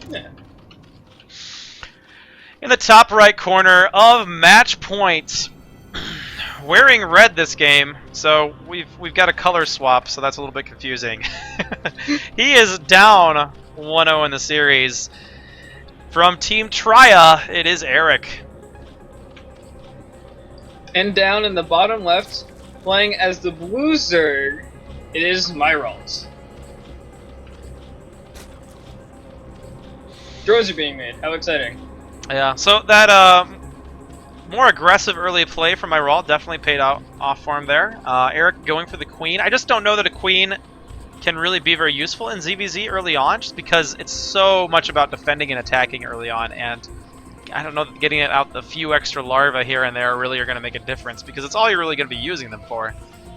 Yeah. In the top right corner of match point, wearing red this game, so we've got a color swap, so that's a little bit confusing. He is down 1-0 in the series. From Team Trya, it is Erik. And down in the bottom left, playing as the blue Zerg, it is Myrault. Drones are being made. How exciting. Yeah, so that more aggressive early play from Myrault definitely paid off for him there. Erik going for the queen. I just don't know that a queen can really be very useful in ZVZ early on, just because it's so much about defending and attacking early on, and I don't know that getting it out the few extra larvae here and there really are going to make a difference, because it's all you're really going to be using them for.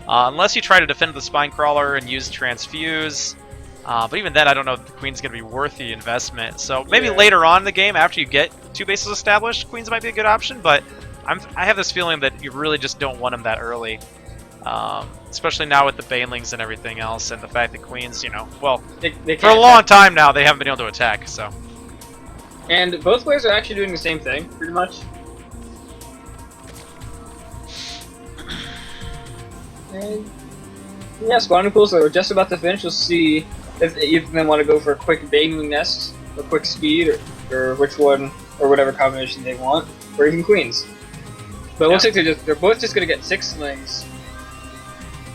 Unless you try to defend the spine crawler and use transfuse. But even then, I don't know if the queen's going to be worth the investment. So maybe later on in the game, after you get 2 bases established, queens might be a good option. But I have this feeling that you really just don't want them that early. Especially now with the banelings and everything else, and the fact that queens, you know, well, they for a long time now, they haven't been able to attack. So. And both players are actually doing the same thing, pretty much. And yeah, spawning pools are just about to finish. We'll see if either of them want to go for a quick baneling nest, or quick speed, or which one, or whatever combination they want, or even queens. But it looks like they're both just gonna get 6 slings.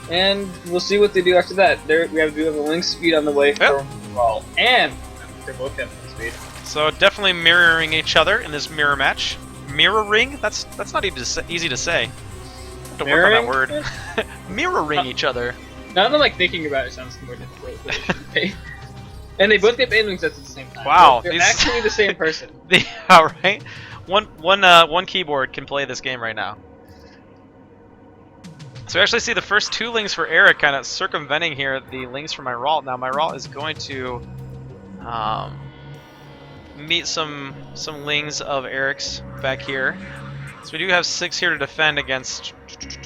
And we'll see what they do after that. We have a link speed on the way for Myrault, and they're both getting speed. So definitely mirroring each other in this mirror match. Mirroring? That's not easy to say. Don't work on that word. Mirroring each other. Now that I'm like thinking about it, sounds more difficult. And they both get banelings at the same time. Wow, they're actually the same person. Yeah, right. One keyboard can play this game right now. So we actually see the first 2 lings for Erik kind of circumventing here the lings for Myrault. Now Myrault is going to meet some lings of Erik's back here. So we do have 6 here to defend against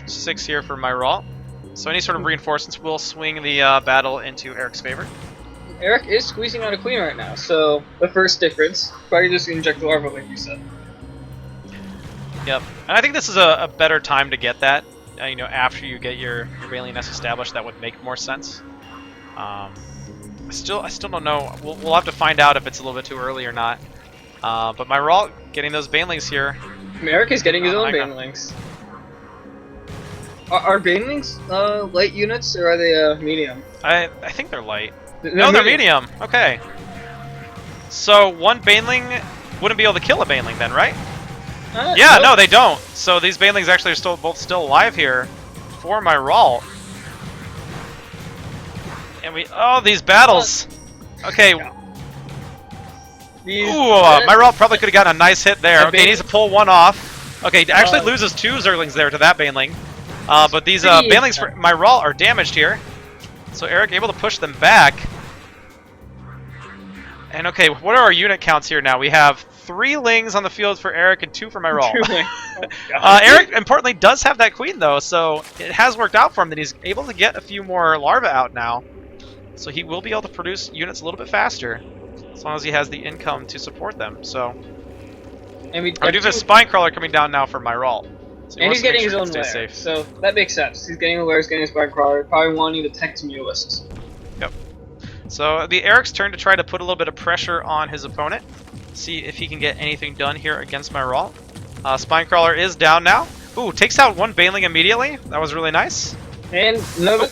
6 here for Myrault. So any sort of reinforcements will swing the battle into Erik's favor. Erik is squeezing out a queen right now, so the first difference, probably just inject the larva like you said. Yep, and I think this is a better time to get that. You know, after you get your baneling nest established, that would make more sense. I still don't know. We'll have to find out if it's a little bit too early or not. But Myrault getting those banelings here. Erik is getting his own banelings. Are banelings light units, or are they medium? I think they're light. No, they're medium. Okay. So one baneling wouldn't be able to kill a baneling then, right? Yeah, no, they don't. So these banelings actually are both still alive here for Myrault. And these battles. Okay. Ooh, Myrault probably could have gotten a nice hit there. Okay, he needs to pull one off. Okay, actually loses 2 Zerglings there to that baneling. But these banelings for Myrault are damaged here. So Erik able to push them back. And okay, what are our unit counts here now? We have 3 lings on the field for Erik and 2 for Myrault. Erik, importantly, does have that queen, though, so it has worked out for him that he's able to get a few more larvae out now. So he will be able to produce units a little bit faster, as long as he has the income to support them. So, and we do have a spine crawler coming down now for Myrault. So and he's getting his own lair, so that makes sense. He's getting the lairs, getting his spine crawler, probably wanting to tech some Ulysses. Yep. So the Erik's turn to try to put a little bit of pressure on his opponent. See if he can get anything done here against Myrault. Spine crawler is down now. Ooh, takes out 1 baneling immediately. That was really nice. And no,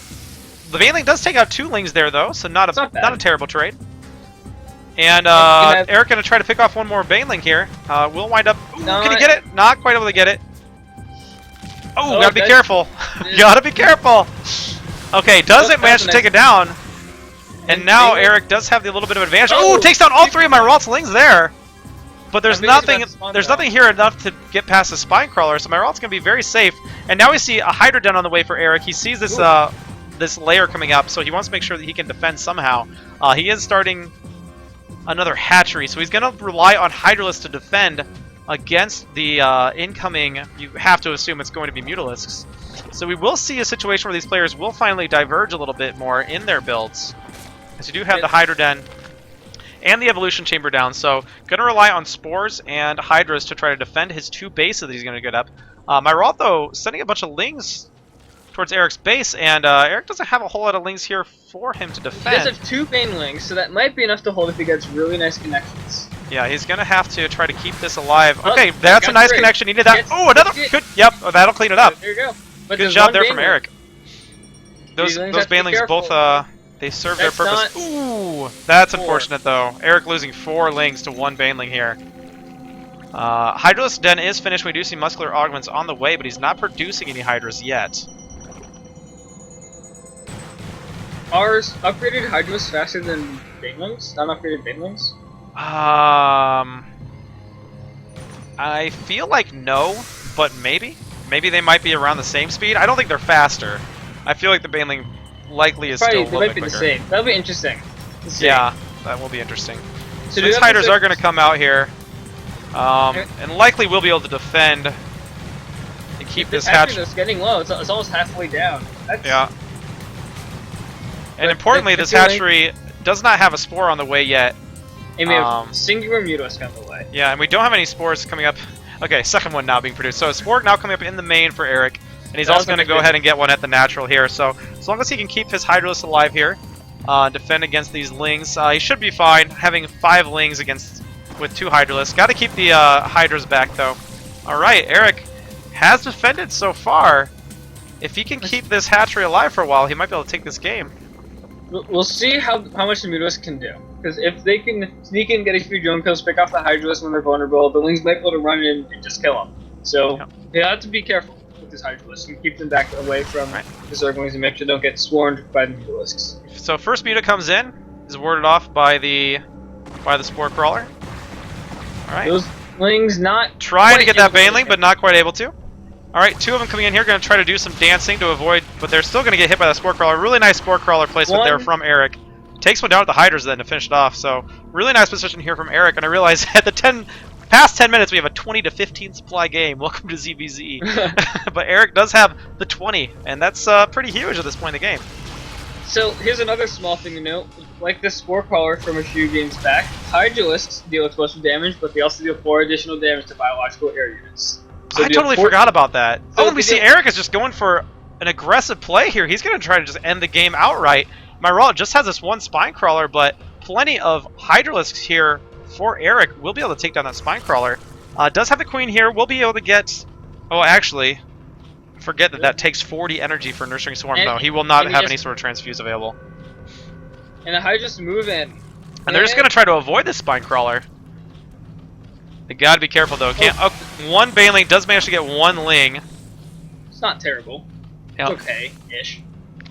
the baneling does take out 2 lings there though, so not a terrible trade. And Erik gonna try to pick off 1 more baneling here. Will wind up. Ooh, can he get it? Not quite able to get it. Oh, gotta be careful. Gotta be careful. Okay, doesn't manage to take it down. And now Erik does have the little bit of advantage. Oh, takes down all 3 of Myrault's lings there. But there's nothing here enough to get past the spine crawler, so Myrault's gonna be very safe. And now we see a Hydra Den on the way for Erik. He sees this this layer coming up, so he wants to make sure that he can defend somehow. He is starting another hatchery, so he's gonna rely on Hydralisks to defend against the incoming. You have to assume it's going to be Mutalisks. So we will see a situation where these players will finally diverge a little bit more in their builds. As you do have the Hydra Den. and the evolution chamber down. So gonna rely on spores and hydras to try to defend his 2 bases that he's gonna get up. Myrault though sending a bunch of lings towards Erik's base, and Erik doesn't have a whole lot of lings here for him to defend. He does have 2 banelings, so that might be enough to hold if he gets really nice connections. Yeah, he's gonna have to try to keep this alive. Okay, that's a nice connection. He did that. Oh, another good. Yep, that'll clean it up. There you go. But good job there from Erik. Those banelings both they serve their purpose. Ooh, that's unfortunate though. Erik losing 4 lings to 1 baneling here. Hydralisk Den is finished. We do see muscular augments on the way, but he's not producing any hydras yet. Are upgraded hydras faster than banelings? Non-upgraded banelings? I feel like no, but maybe. Maybe they might be around the same speed. I don't think they're faster. I feel like the baneling likely is still a little bit quicker. They might be the same. That'll be interesting. Yeah, that will be interesting. So these hydras are going to come out here, and likely we'll be able to defend and keep this hatch. It's getting low. It's almost halfway down. Yeah. And importantly, this hatchery does not have a spore on the way yet. And we have singular Mutalisk on the way. Yeah, and we don't have any spores coming up. Okay, second one now being produced. So a spore now coming up in the main for Erik. And he's also going to go ahead and get one at the natural here. So as long as he can keep his Hydralisk alive here, defend against these lings, he should be fine. Having 5 lings with 2 Hydralisks. Got to keep the Hydras back though. Alright, Erik has defended so far. If he can keep this hatchery alive for a while, he might be able to take this game. We'll see how much the Mutalisk can do. Because if they can sneak in, get a few drone kills, pick off the Hydralisk when they're vulnerable, the Lings might be able to run in and just kill them. So you have to be careful with this Hydralisk and keep them back away from the Zerglings and make sure they don't get swarmed by the Mutalisks. So first Muta comes in, is warded off by the Spore Crawler. Alright. Those Lings not trying to get that Baneling, but not quite able to. Alright, 2 of them coming in here, going to try to do some dancing to avoid, but they're still going to get hit by the Spore Crawler. Really nice Spore Crawler placement there from Erik. Takes one down at the Hydras then to finish it off, so really nice position here from Erik, and I realize at the past 10 minutes we have a 20 to 15 supply game. Welcome to ZVZ. But Erik does have the 20, and that's pretty huge at this point in the game. So here's another small thing to note. Like the Spore Crawler from a few games back, Hydralisks deal explosive damage, but they also deal 4 additional damage to biological air units. So I totally forgot about that. Oh, and we see Erik is just going for an aggressive play here. He's going to try to just end the game outright. Myrault just has this 1 Spine Crawler, but plenty of Hydralisks here for Erik. We'll be able to take down that Spine Crawler. Does have the Queen here. We'll be able to get... Oh, actually, forget that takes 40 energy for Nurturing Swarm, though. He will not have any sort of Transfuse available. And the Hydras move in. And they're just going to try to avoid this Spine Crawler. They got to be careful, though. Can't. Oh, 1 Baneling does manage to get 1 Ling. It's not terrible. Yep. It's okay-ish.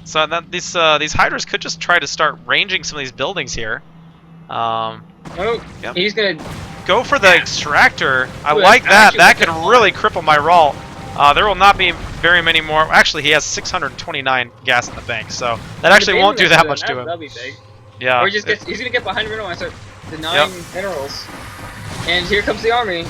So that these Hydras could just try to start ranging some of these buildings here. He's gonna go for the extractor. I like that. That could really cripple Myrault. There will not be very many more. Actually, he has 629 gas in the bank, so that actually won't do that much to him. That'll be big. Yeah. Or he's gonna get behind mineral and start denying minerals. And here comes the army,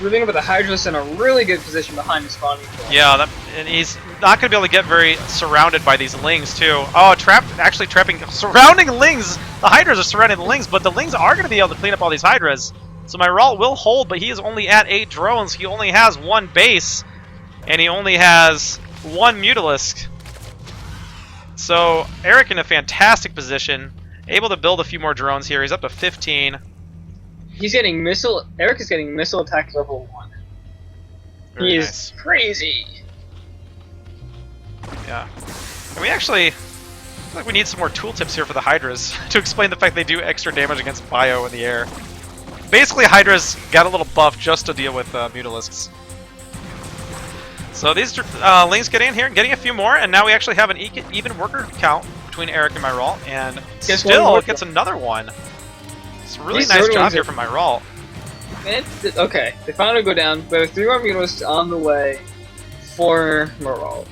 moving up with the Hydras in a really good position behind the spawning point. Yeah, and he's not going to be able to get very surrounded by these Lings, too. Oh, actually trapping, surrounding Lings! The Hydras are surrounding the Lings, but the Lings are going to be able to clean up all these Hydras. So Myrault will hold, but he is only at 8 drones. He only has 1 base, and he only has 1 Mutalisk. So Erik in a fantastic position, able to build a few more drones here. He's up to 15. He's getting missile. Erik is getting missile attack level 1. He is crazy. Yeah. And we actually feel like we need some more tooltips here for the Hydras to explain the fact they do extra damage against bio in the air. Basically, Hydras got a little buff just to deal with Mutalisks. So these Lings get in here, getting a few more, and now we actually have an even worker count between Erik and Myrault, and still gets another one. It's a really nice job here from Myrault. Okay, they finally go down, but with 3 more Mutalisks on the way for Myrault.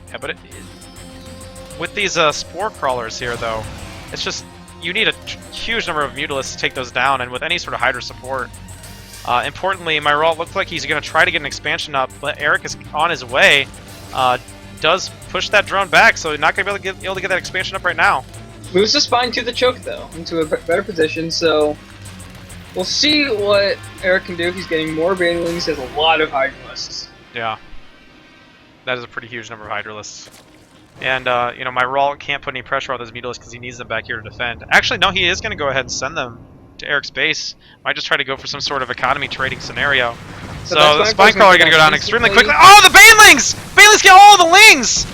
Yeah, but with these Spore Crawlers here, though, it's just, you need a huge number of Mutalisks to take those down, and with any sort of Hydra support. Importantly, Myrault looks like he's going to try to get an expansion up, but Erik is on his way. Does push that drone back, so not going to be able to get that expansion up right now. Moves the spine to the choke though, into a better position. So we'll see what Erik can do. He's getting more banelings. He has a lot of Hydralisks. Yeah, that is a pretty huge number of Hydralisks. And you know, Myrault can't put any pressure on those Mutalisks because he needs them back here to defend. Actually, no, he is going to go ahead and send them to Erik's base. Might just try to go for some sort of economy trading scenario. So the Spine Crawler going to go down extremely quickly. Oh, the Banelings! Banelings get all the Lings!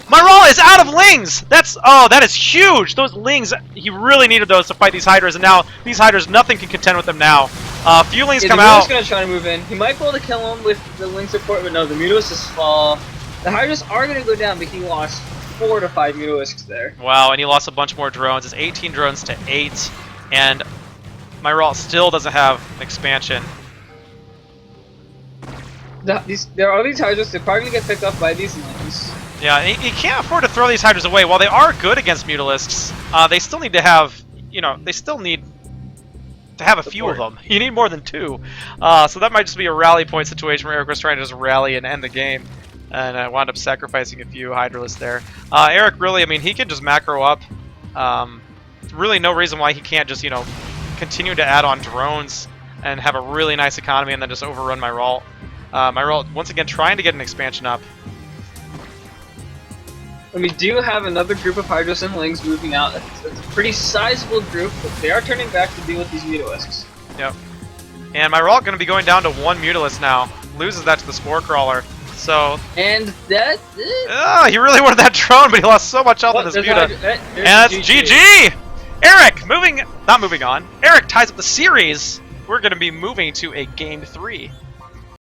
Myrault is out of Lings! That is huge! Those Lings, he really needed those to fight these Hydras, and now these Hydras, nothing can contend with them now. A few Lings come out. The Mutalisk going to try to move in. He might be able to kill him with the Ling support, but no, the Mutalisks fall. The Hydras are going to go down, but he lost 4 to 5 Mutalisks there. Wow, and he lost a bunch more drones. It's 18 drones to 8, and Myrault still doesn't have an expansion. There are these Hydras, they're probably going to get picked up by these Lings. Yeah, he can't afford to throw these Hydras away. While they are good against Mutalisks, they still need to have, you know, they still need to have a few of them. You need more than 2. So that might just be a rally point situation where Erik was trying to just rally and end the game. And I wound up sacrificing a few Hydralisks there. Erik really, I mean, he can just macro up. Really no reason why he can't just, you know, continue to add on drones and have a really nice economy and then just overrun Myrault. Myrault, once again, trying to get an expansion up. And we do have another group of Hydras and Lings moving out. It's a pretty sizable group, but they are turning back to deal with these Mutalisks. Yep. And Myrault going to be going down to 1 Mutalisk now. Loses that to the Spore Crawler. So... And that... he really wanted that drone, but he lost so much health in his Muta. And that's GG! Erik, not moving on. Erik ties up the series. We're going to be moving to a Game 3.